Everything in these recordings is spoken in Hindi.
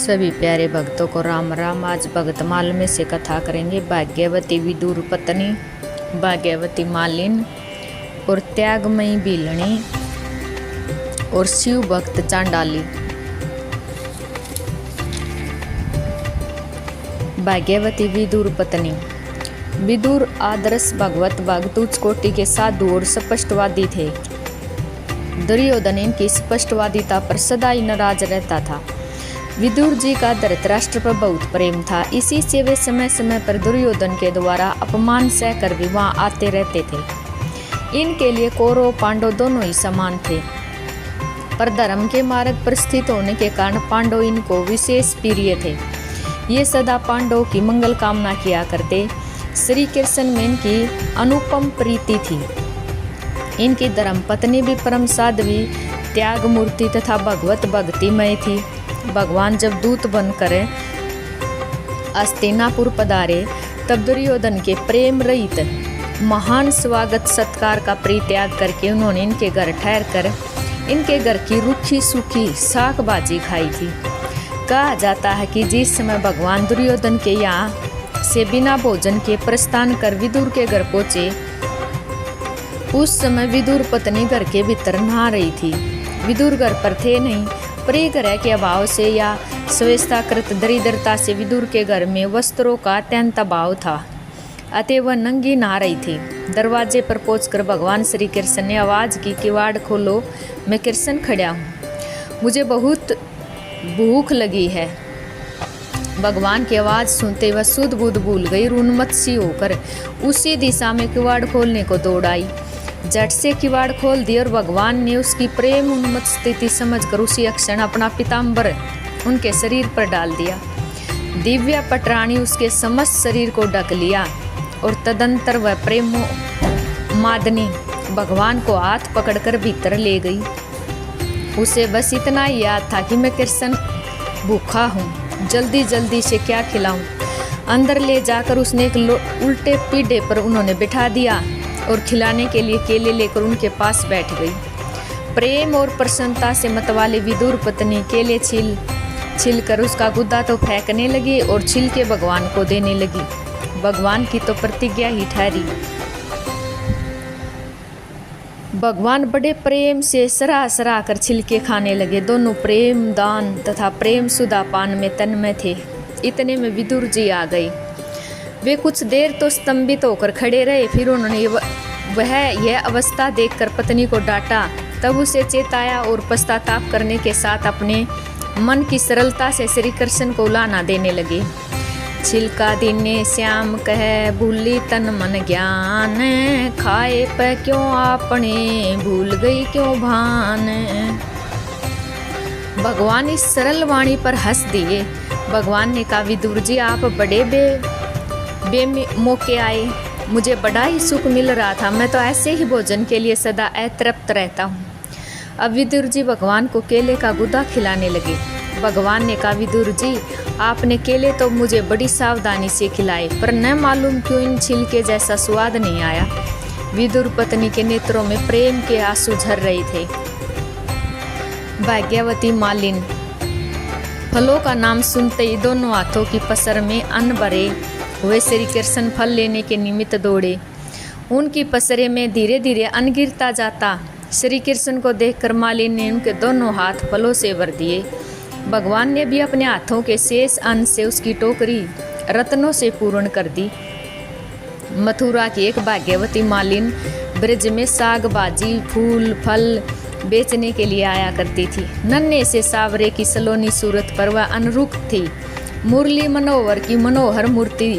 सभी प्यारे भक्तों को राम राम। आज भक्तमाल में से कथा करेंगे भाग्यवती विदुर पत्नी, भाग्यवती मालिन और त्यागमयी भीलनी और शिव भक्त चांडाली। भाग्यवती विदुर पत्नी। विदुर आदर्श भगवत भक्त उच्च कोटि के साधु और स्पष्टवादी थे। दुर्योधन इनकी स्पष्टवादिता पर सदा ही नाराज रहता था। विदुर जी का धृतराष्ट्र पर बहुत प्रेम था, इसी से वे समय समय पर दुर्योधन के द्वारा अपमान सहकर भी वहाँ आते रहते थे। इनके लिए कौरव पांडव दोनों ही समान थे, पर धर्म के मार्ग पर स्थित होने के कारण पांडव इनको विशेष प्रिय थे। ये सदा पांडव की मंगल कामना किया करते। श्री कृष्ण में इनकी अनुपम प्रीति थी। इनकी धर्मपत्नी भी परम साध्वी, त्याग मूर्ति तथा भगवत भक्तिमय थी। भगवान जब दूत बनकर हस्तिनापुर पधारे तब दुर्योधन के प्रेम रहित महान स्वागत सत्कार का परित्याग करके उन्होंने इनके घर ठहर कर इनके घर की रूखी सूखी साग भाजी खाई थी। कहा जाता है कि जिस समय भगवान दुर्योधन के यहाँ से बिना भोजन के प्रस्थान कर विदुर के घर पहुँचे, उस समय विदुर पत्नी घर के भीतर नहा रही थी। विदुर घर पर थे नहीं, प्रिय ग्रह के अभाव से या स्वेच्छाकृत दरिद्रता से विदुर के घर में वस्त्रों का अत्यंत अभाव था, अतः वह नंगी नहा रही थी। दरवाजे पर पहुंचकर भगवान श्री कृष्ण ने आवाज़ की, किवाड़ खोलो, मैं कृष्ण खड़ा हूँ, मुझे बहुत भूख लगी है। भगवान की आवाज़ सुनते वह सुध बुध भूल गई, उन्मत्त सी होकर उसी दिशा में किवाड़ खोलने को दौड़ आई। झट से किवाड़ खोल दी और भगवान ने उसकी प्रेम उन्मत्त स्थिति समझकर उसी क्षण अपना पीताम्बर उनके शरीर पर डाल दिया। दिव्य पटरानी उसके समस्त शरीर को ढक लिया और तदंतर वह प्रेम मादनी भगवान को हाथ पकड़कर भीतर ले गई। उसे बस इतना ही याद था कि मैं कृष्ण भूखा हूँ, जल्दी जल्दी से क्या खिलाऊं। अंदर ले जाकर उसने एक उल्टे पीढ़े पर उन्होंने बिठा दिया और खिलाने के लिए केले लेकर उनके पास बैठ गई। प्रेम और प्रसन्नता से मतवाली विदुर पत्नी केले छिल कर उसका गुद्दा तो फेंकने लगी और छिल के भगवान को देने लगी। भगवान की तो प्रतिज्ञा ही ठहरी। भगवान बड़े प्रेम से सराह सराह कर छिलके खाने लगे। दोनों प्रेम दान तथा प्रेम सुधापान में तन्मय थे। इतने में विदुर जी आ गई। वे कुछ देर तो स्तंभित होकर खड़े रहे, फिर उन्होंने यह अवस्था देखकर पत्नी को डांटा। तब उसे चेताया और पश्चाताप करने के साथ अपने मन की सरलता से श्री कृष्ण को उलाहना देने लगे। छिलका दीने श्याम कह, भूली तन मन ज्ञान, खाए पे क्यों आपने, भूल गई क्यों भान। भगवान इस सरल वाणी पर हंस दिए। भगवान ने कहा, विदुर जी आप बड़े मौके आए, मुझे बड़ा ही सुख मिल रहा था। मैं तो ऐसे ही भोजन के लिए सदा अतृप्त रहता हूँ। अब विदुर जी भगवान को केले का गुदा खिलाने लगे। भगवान ने कहा, विदुर जी आपने केले तो मुझे बड़ी सावधानी से खिलाए, पर न मालूम क्यों इन छिलके जैसा स्वाद नहीं आया। विदुर पत्नी के नेत्रों में प्रेम के आंसू झर रहे थे। भाग्यवती मालिन। फलों का नाम सुनते ही दोनों हाथों की पसर में अन्न भरे वे श्री कृष्ण फल लेने के निमित्त दौड़े। उनकी पसरे में धीरे धीरे अन्न गिरता जाता। श्री कृष्ण को देखकर मालिन ने उनके दोनों हाथ फलों से भर दिए। भगवान ने भी अपने हाथों के शेष अन्न से उसकी टोकरी रत्नों से पूर्ण कर दी। मथुरा की एक भाग्यवती मालिन ब्रज में साग भाजी फूल फल बेचने के लिए आया करती थी। नन्हे से सावरे की सलोनी सूरत पर वह अनुरूप थी। मुरली मनोहर की मनोहर मूर्ति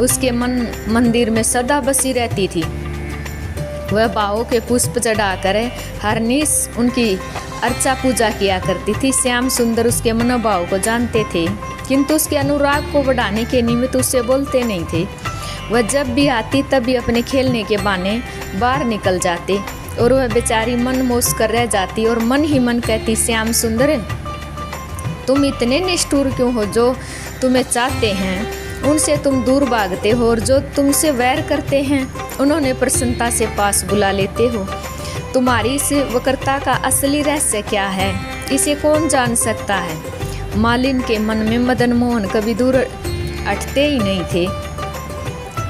उसके मंदिर में सदा बसी रहती थी। वह भावों के पुष्प चढ़ाकर हरनिश उनकी अर्चा पूजा किया करती थी। श्याम सुंदर उसके मनोभाव को जानते थे, किंतु उसके अनुराग को बढ़ाने के निमित्त उससे बोलते नहीं थे। वह जब भी आती तभी अपने खेलने के बहाने बाहर निकल जाते और वह बेचारी मन मोस कर रह जाती और मन ही मन कहती, श्याम सुंदर तुम इतने निष्ठुर क्यों हो? जो तुम्हें चाहते हैं उनसे तुम दूर भागते हो और जो तुमसे वैर करते हैं उन्होंने प्रसन्नता से पास बुला लेते हो। तुम्हारी इस वक्रता का असली रहस्य क्या है, इसे कौन जान सकता है? मालिन के मन में मदन मोहन कभी दूर हटते ही नहीं थे,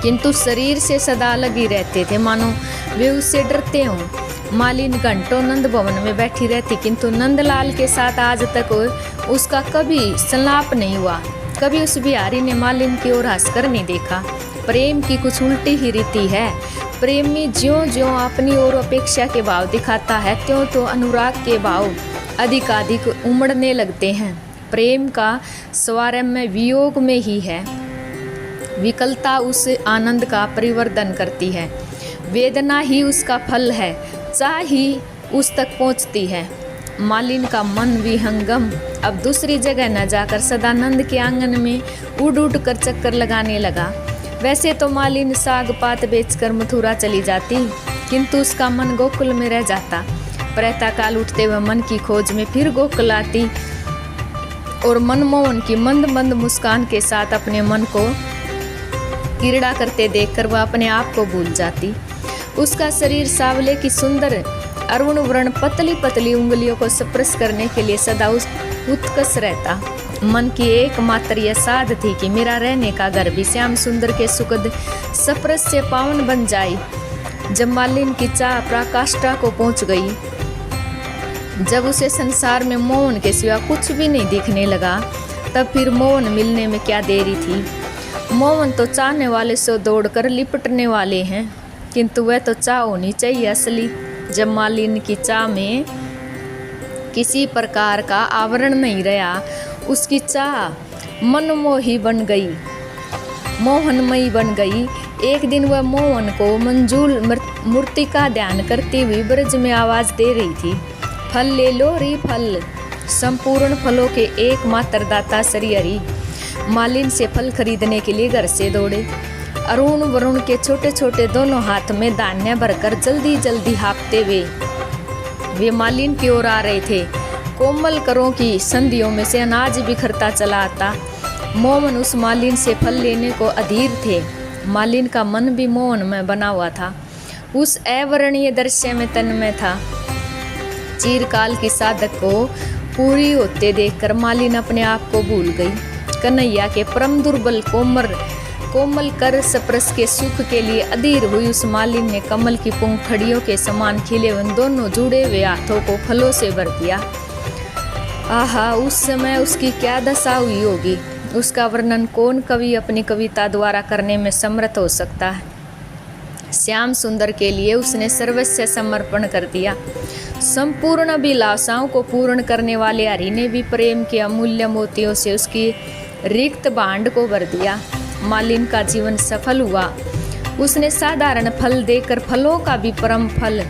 किंतु शरीर से सदा लगी रहते थे, मानो वे उससे डरते हों। मालिन घंटों नंद भवन में बैठी रहती, किंतु नंदलाल के साथ आज तक उसका कभी संलाप नहीं हुआ। कभी उस बिहारी ने मालिन की ओर हंसकर नहीं देखा। प्रेम की कुछ उल्टी ही रीति है। प्रेमी ज्यों ज्यों अपनी ओर अपेक्षा के भाव दिखाता है, त्यों तो अनुराग के भाव अधिकाधिक उमड़ने लगते हैं। प्रेम का स्वारम्य वियोग में ही है। विकलता उस आनंद का परिवर्धन करती है, वेदना ही उसका फल है, चाह ही उस तक पहुंचती है। मालिन का मन विहंगम अब दूसरी जगह न जाकर सदानंद के आंगन में उड़ उड़ कर चक्कर लगाने लगा। वैसे तो मालिन साग पात बेचकर मथुरा चली जाती, किंतु उसका मन गोकुल में रह जाता। प्रातःकाल उठते हुए मन की खोज में फिर गोकुल आती और मनमोहन की मंद मंद मुस्कान के साथ अपने मन को क्रीड़ा करते देखकर वह अपने आप को भूल जाती। उसका शरीर सावले की सुंदर अरुण वर्ण पतली पतली उंगलियों को स्पर्श करने के लिए सदा उत्कर्ष रहता। मन की एकमात्र यह साध थी कि मेरा रहने का घर भी श्याम सुंदर के सुखद स्पर्श से पावन बन जाए। जब मालिन की चाह पराकाष्ठा को पहुंच गई, जब उसे संसार में मोहन के सिवा कुछ भी नहीं दिखने लगा, तब फिर मोहन मिलने में क्या देरी थी। मोहन तो चाहने वाले से दौड़कर लिपटने वाले हैं, किंतु वह तो चाह होनी चाहिए असली। जब मालिन की चाह में किसी प्रकार का आवरण नहीं रहा, उसकी चाह मनमोही बन गई, मोहनमयी बन गई। एक दिन वह मोहन को मंजूल मूर्ति का ध्यान करती हुई ब्रज में आवाज दे रही थी, फल ले लो री फल, संपूर्ण फलों के एकमात्र दाता श्री हरि। मालिन से फल खरीदने के लिए घर से दौड़े। अरुण वरुण के छोटे छोटे दोनों हाथ में धान्य भरकर जल्दी जल्दी हाँकते हुए वे मालिन की ओर आ रहे थे। कोमल करों की संधियों में से अनाज बिखरता चला आता। मोहन उस मालिन से फल लेने को अधीर थे। मालिन का मन भी मोहन में बना हुआ था, उस अवर्णीय दृश्य में तन्मय था। चिरकाल की साधक को पूरी होते देखकर मालिन अपने आप को भूल गई। कन्हैया के परम दुर्बल कोमल कर स्पर्श के सुख के लिए अधीर हुई उस मालिन ने कमल की पंखुड़ियों के समान खिले उन दोनों जुड़े हुए हाथों को फलों से भर दिया। आहा, उस समय उसकी क्या दशा हुई होगी, उसका वर्णन कौन कवि अपनी कविता द्वारा करने में समर्थ हो सकता है। श्याम सुंदर के लिए उसने सर्वस्व समर्पण कर दिया। संपूर्ण अभिलाषाओं को पूर्ण करने वाले हरि ने भी प्रेम के अमूल्य मोतियों से उसकी रिक्त भांड को भर दिया। मालिन का जीवन सफल हुआ। उसने साधारण फल देकर फलों का भी परम फल,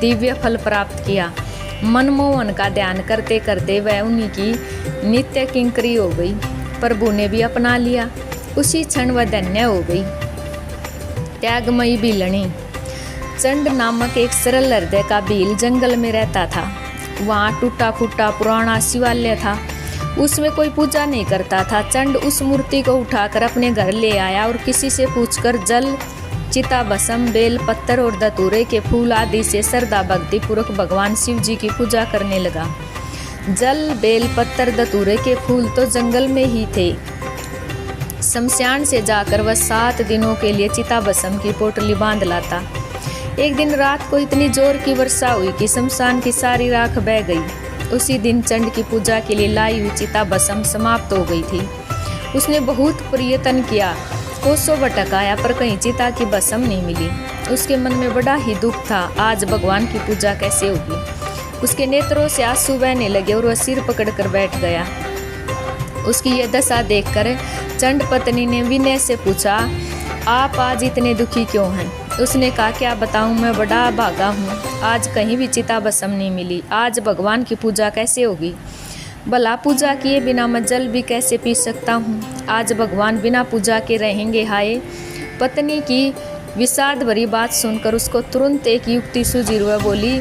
दिव्य फल प्राप्त किया। मनमोहन का ध्यान करते करते वह उन्हीं की नित्य किंकरी हो गई। प्रभु ने भी अपना लिया। उसी क्षण वह धन्य हो गई। त्यागमयी भीलनी। चंड नामक एक सरल हृदय का भील जंगल में रहता था। वहाँ टूटा फूटा पुराना शिवालय था, उसमें कोई पूजा नहीं करता था। चंड उस मूर्ति को उठाकर अपने घर ले आया और किसी से पूछकर जल, चिता भस्म, बेल पत्थर और धतूरे के फूल आदि से श्रद्धा भक्ति पूर्वक भगवान शिव जी की पूजा करने लगा। जल, बेल पत्थर, धतूरे के फूल तो जंगल में ही थे। शमशान से जाकर वह 7 दिनों के लिए चिता भस्म की पोटली बांध लाता। एक दिन रात को इतनी जोर की वर्षा हुई कि शमशान की सारी राख बह गई। उसी दिन चंड की पूजा के लिए लाई हुई चिता भस्म समाप्त हो गई थी। उसने बहुत प्रयत्न किया, कोसों भटकाया, पर कहीं चिता की भस्म नहीं मिली। उसके मन में बड़ा ही दुख था। आज भगवान की पूजा कैसे होगी। उसके नेत्रों से आंसू बहने लगे और वह सिर पकड़कर बैठ गया। उसकी यह दशा देखकर चंड पत्नी ने विनय से पूछा, आप आज इतने दुखी क्यों हैं। उसने कहा, क्या बताऊं, मैं बड़ा भागा हूँ। आज कहीं भी चिता भस्म नहीं मिली। आज भगवान की पूजा कैसे होगी। भला पूजा किए बिना मैं जल भी कैसे पी सकता हूँ। आज भगवान बिना पूजा के रहेंगे। हाय। पत्नी की विषाद भरी बात सुनकर उसको तुरंत एक युक्ति सूझी। वह बोली,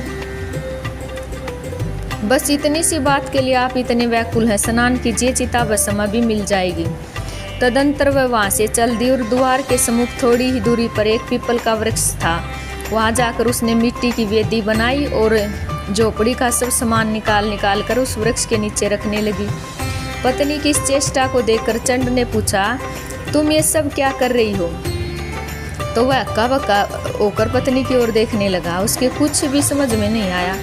बस इतनी सी बात के लिए आप इतने व्याकुल हैं। स्नान कीजिए, चिता भस्म अभी मिल जाएगी। तदंतर वह वहाँ से चल दी और द्वार के सम्मुख थोड़ी ही दूरी पर एक पीपल का वृक्ष था। वहाँ जाकर उसने मिट्टी की वेदी बनाई और झोपड़ी का सब सामान निकाल कर उस वृक्ष के नीचे रखने लगी। पत्नी की इस चेष्टा को देखकर चंड ने पूछा, तुम ये सब क्या कर रही हो? तो वह हक्का बक्का होकर पत्नी की ओर देखने लगा। उसके कुछ भी समझ में नहीं आया।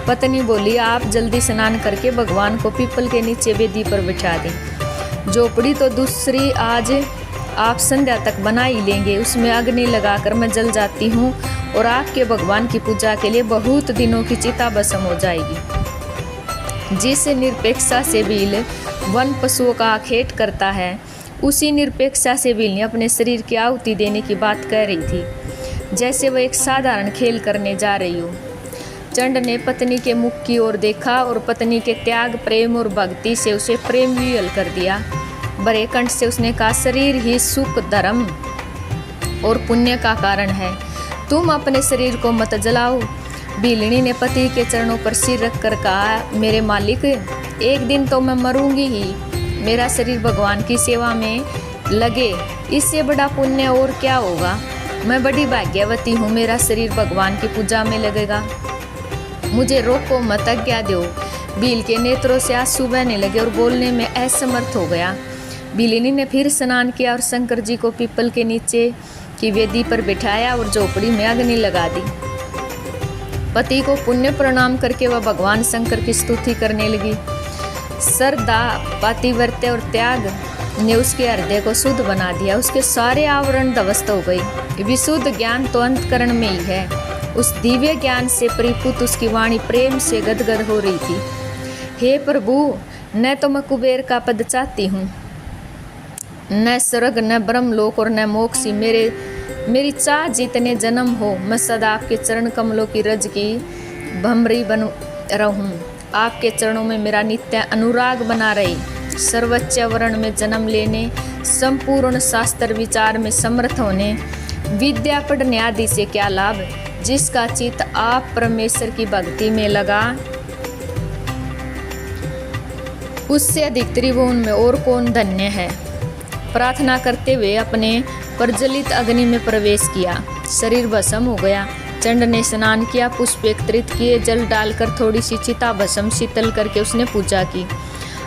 पत्नी बोली, आप जल्दी स्नान करके भगवान को पीपल के नीचे वेदी पर बिठा दें। झोपड़ी तो दूसरी आज आप संध्या तक बना ही लेंगे, उसमें अग्नि लगाकर मैं जल जाती हूँ और आपके भगवान की पूजा के लिए बहुत दिनों की चिता भस्म हो जाएगी। जिस निरपेक्षा से भील वन पशुओं का आखेट करता है, उसी निरपेक्षा से भील ने अपने शरीर की आहुति देने की बात कह रही थी, जैसे वह एक साधारण खेल करने जा रही हो। चंड ने पत्नी के मुख की ओर देखा और पत्नी के त्याग, प्रेम और भक्ति से उसे प्रेम विह्वल कर दिया। बड़े कंठ से उसने कहा, शरीर ही सुख, धर्म और पुण्य का कारण है, तुम अपने शरीर को मत जलाओ। भीलनी ने पति के चरणों पर सिर रख कर कहा, मेरे मालिक, एक दिन तो मैं मरूंगी ही, मेरा शरीर भगवान की सेवा में लगे, इससे बड़ा पुण्य और क्या होगा। मैं बड़ी भाग्यवती हूँ, मेरा शरीर भगवान की पूजा में लगेगा, मुझे रोको मत, आज्ञा दो। भील के नेत्रों से आंसू बहने लगे और बोलने में असमर्थ हो गया। भीलिनी ने फिर स्नान किया और शंकर जी को पीपल के नीचे की वेदी पर बिठाया और झोपड़ी में अग्नि लगा दी। पति को पुण्य प्रणाम करके वह भगवान शंकर की स्तुति करने लगी। श्रद्धा, पातिव्रत्य और त्याग ने उसके हृदय को शुद्ध बना दिया। उसके सारे आवरण ध्वस्त हो गए। विशुद्ध ज्ञान तो अंतकरण में ही है। उस दिव्य ज्ञान से परिपूत उसकी वाणी प्रेम से गदगद हो रही थी। हे प्रभु, न तो मैं कुबेर का पद चाहती हूँ, न स्वर्ग, न ब्रह्मलोक और न मोक्ष। मेरी चाह जितने जन्म हो, मैं सदा आपके चरण कमलों की रज की भमरी बन रहूं। आपके चरणों में मेरा नित्य अनुराग बना रहे। सर्वोच्च वर्ण में जन्म लेने, संपूर्ण शास्त्र विचार में समर्थ होने, विद्या पढ़ने आदि से क्या लाभ। जिसका चित्त आप परमेश्वर की भक्ति में लगा, उससे अधिक त्रिभुवन में और कौन धन्य है। प्रार्थना करते हुए अपने प्रज्वलित अग्नि में प्रवेश किया। शरीर भस्म हो गया। चंड ने स्नान किया, पुष्प एकत्रित किए, जल डालकर थोड़ी सी चिता भस्म शीतल करके उसने पूजा की।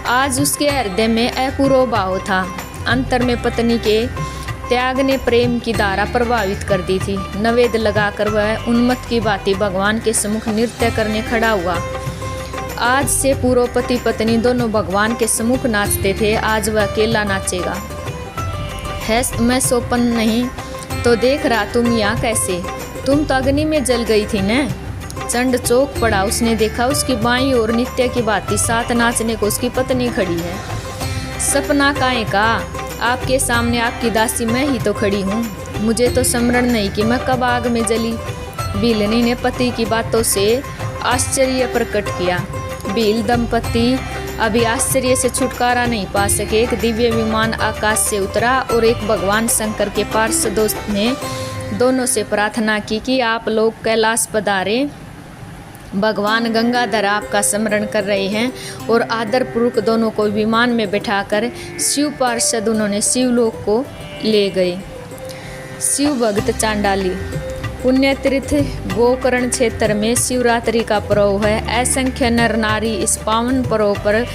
आज उसके हृदय में अपूर्व भाव था। अंतर में पत्नी के त्याग ने प्रेम की धारा प्रभावित कर दी थी। नवेद लगाकर वह उन्मत्त की भांति भगवान के सम्मुख नृत्य करने खड़ा हुआ। आज से पूर्व पति पत्नी दोनों भगवान के सम्मुख नाचते थे, आज वह अकेला नाचेगा। है मैं सोपन नहीं तो देख रहा तुम यहाँ कैसे, तुम तो अग्नि में जल गई थी न। चंड चौंक पड़ा। उसने देखा उसकी बाईं ओर नित्य की भांति साथ नाचने को उसकी पत्नी खड़ी है। सपना काहे का, आपके सामने आपकी दासी मैं ही तो खड़ी हूँ, मुझे तो स्मरण नहीं कि मैं कब आग में जली। भीलनी ने पति की बातों से आश्चर्य प्रकट किया। भील दंपति अभी आश्चर्य से छुटकारा नहीं पा सके। एक दिव्य विमान आकाश से उतरा और एक भगवान शंकर के पार्षदों ने दोनों से प्रार्थना की कि आप लोग कैलाश पधारे। भगवान गंगाधर आपका स्मरण कर रहे हैं और आदरपूर्वक दोनों को विमान में बैठाकर शिव पार्षद उन्होंने शिवलोक को ले गए। शिव भक्त चांडाली। पुण्य तीर्थ गोकर्ण क्षेत्र में शिवरात्रि का पर्व है। असंख्य नर नारी इस पावन पर्व पर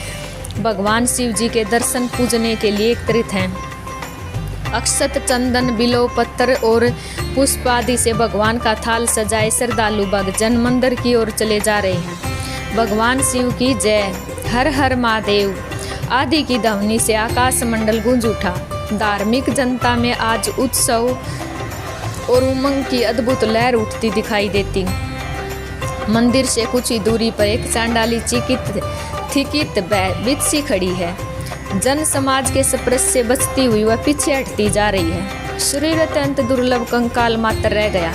भगवान शिव जी के दर्शन पूजने के लिए एकत्रित हैं। अक्षत, चंदन, बिल्व पत्तर और पुष्प आदि से भगवान का थाल सजाए श्रद्धालु भक्तजन मंदिर की ओर चले जा रहे हैं। भगवान शिव की जय, हर हर महादेव आदि की ध्वनि से आकाश मंडल गूंज उठा। धार्मिक जनता में आज उत्सव और उमंग की अद्भुत लहर उठती दिखाई देती। मंदिर से कुछ ही दूरी पर एक चांडाली थिकित बिच्छी खड़ी है। जन समाज के स्पर्श से बचती हुई वह पीछे हटती जा रही है। शरीर अत्यंत दुर्लभ, कंकाल मात्र रह गया।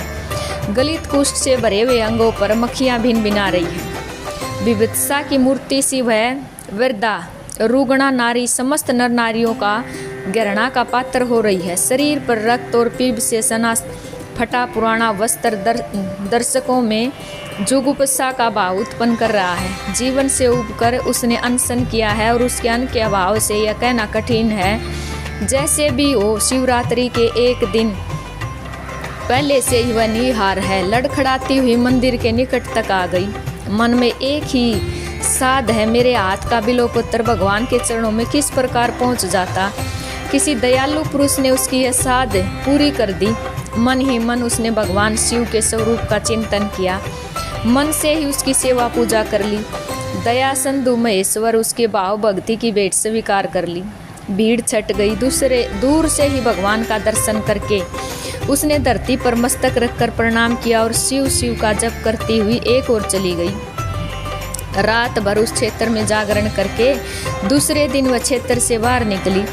गलित कुष्ठ से भरे हुए अंगों पर मक्खियां भिन भिना रही हैं। विविधता की मूर्ति सी वह वृद्धा रुग्णा नारी समस्त नर नारियों का घृणा का पात्र हो रही है। शरीर पर रक्त और पीप से सना फटा पुराना वस्त्र दर्शकों में जुगुप्सा का भाव उत्पन्न कर रहा है। जीवन से उबकर उसने अनशन किया है और उसके अन्न के अभाव से यह कहना कठिन है। जैसे भी हो, शिवरात्रि के एक दिन पहले से ही वह निहार है। लड़खड़ाती हुई मंदिर के निकट तक आ गई। मन में एक ही साध है मेरे हाथ का बिल्वपत्र भगवान के चरणों में किस प्रकार पहुंच जाता। किसी दयालु पुरुष ने उसकी यह साध पूरी कर दी। मन ही मन उसने भगवान शिव के स्वरूप का चिंतन किया, मन से ही उसकी सेवा पूजा कर ली। दया सिंधु महेश्वर उसके भाव भक्ति की भेंट स्वीकार कर ली। भीड़ छट गई। दूर से ही भगवान का दर्शन करके उसने धरती पर मस्तक रखकर प्रणाम किया और शिव शिव का जप करती हुई एक ओर चली गई। रात भर उस क्षेत्र में जागरण करके दूसरे दिन वह क्षेत्र से बाहर निकली।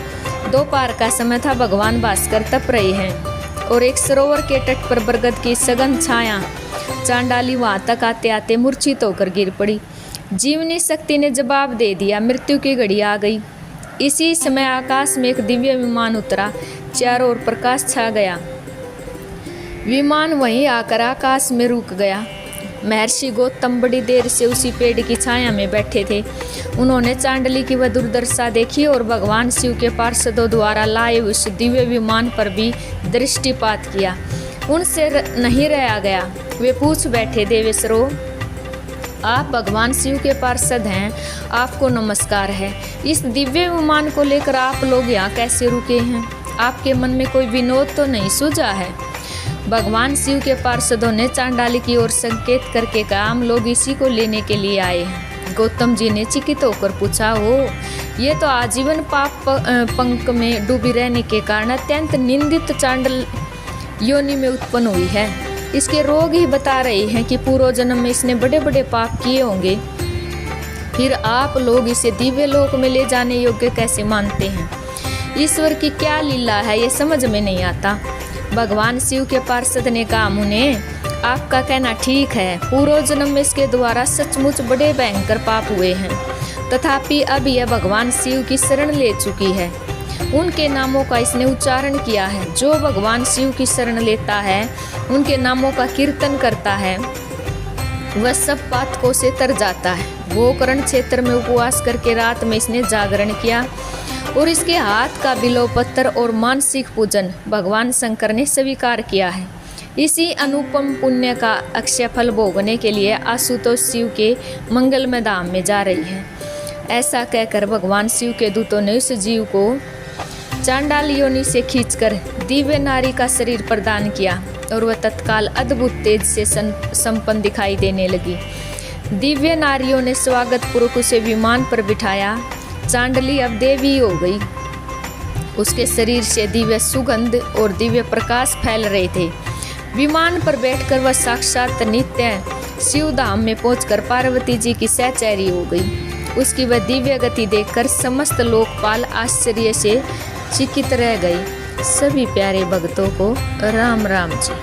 दोपहर का समय था। भगवान भास्कर तप रहे हैं और एक सरोवर के तट पर बरगद की सघन छाया। चांडाली वहां तक आते आते मूर्छित होकर गिर पड़ी। जीवनी शक्ति ने जवाब दे दिया, मृत्यु की घड़ी आ गई। इसी समय आकाश में एक दिव्य विमान उतरा। चारों ओर प्रकाश छा गया। विमान वहीं आकर आकाश में रुक गया। महर्षि गौतम बड़ी देर से उसी पेड़ की छाया में बैठे थे। उन्होंने चांडली की वह दुर्दशा देखी और भगवान शिव के पार्षदों द्वारा लाए उस दिव्य विमान पर भी दृष्टिपात किया। उनसे नहीं रहा गया। वे पूछ बैठे, देवेश्वरों, आप भगवान शिव के पार्षद हैं, आपको नमस्कार है। इस दिव्य विमान को लेकर आप लोग यहाँ कैसे रुके हैं? आपके मन में कोई विनोद तो नहीं सूझा है? भगवान शिव के पार्षदों ने चांडाली की ओर संकेत करके कहा, हम लोग इसी को लेने के लिए आए हैं। गौतम जी ने चकित होकर पूछा, हो ये तो आजीवन पाप पंक में डूबी रहने के कारण अत्यंत निंदित चांडल योनि में उत्पन्न हुई है। इसके रोग ही बता रहे हैं कि पूर्व जन्म में इसने बड़े बड़े पाप किए होंगे। फिर आप लोग इसे दिव्य लोक में ले जाने योग्य कैसे मानते हैं? ईश्वर की क्या लीला है, ये समझ में नहीं आता। भगवान शिव के पार्षद ने कहा, मुने, आपका कहना ठीक है। पूर्व जन्म में इसके द्वारा सचमुच बड़े भयंकर पाप हुए हैं, तथापि अब यह भगवान शिव की शरण ले चुकी है। उनके नामों का इसने उच्चारण किया है। जो भगवान शिव की शरण लेता है, उनके नामों का कीर्तन करता है, वह सब पातकों से तर जाता है। गोकर्ण क्षेत्र में उपवास करके रात में इसने जागरण किया और इसके हाथ का बिल्वपत्र और मानसिक पूजन भगवान शंकर ने स्वीकार किया है। इसी अनुपम पुण्य का अक्षय फल भोगने के लिए आशुतोष शिव के मंगलमय धाम में जा रही है। ऐसा कहकर भगवान शिव के दूतों ने उस जीव को चांडाल योनि से खींचकर दिव्य नारी का शरीर प्रदान किया और वह तत्काल अद्भुत तेज से संपन्न दिखाई देने लगी। दिव्य नारियों ने स्वागत पूर्वक उसे विमान पर बिठाया। चांडली अब देवी हो गई। उसके शरीर से दिव्य सुगंध और दिव्य प्रकाश फैल रहे थे। विमान पर बैठकर वह साक्षात नित्य शिव धाम में पहुंचकर पार्वती जी की सहचरी हो गई। उसकी वह दिव्य गति देखकर समस्त लोकपाल आश्चर्य से चकित रह गई। सभी प्यारे भक्तों को राम राम जी।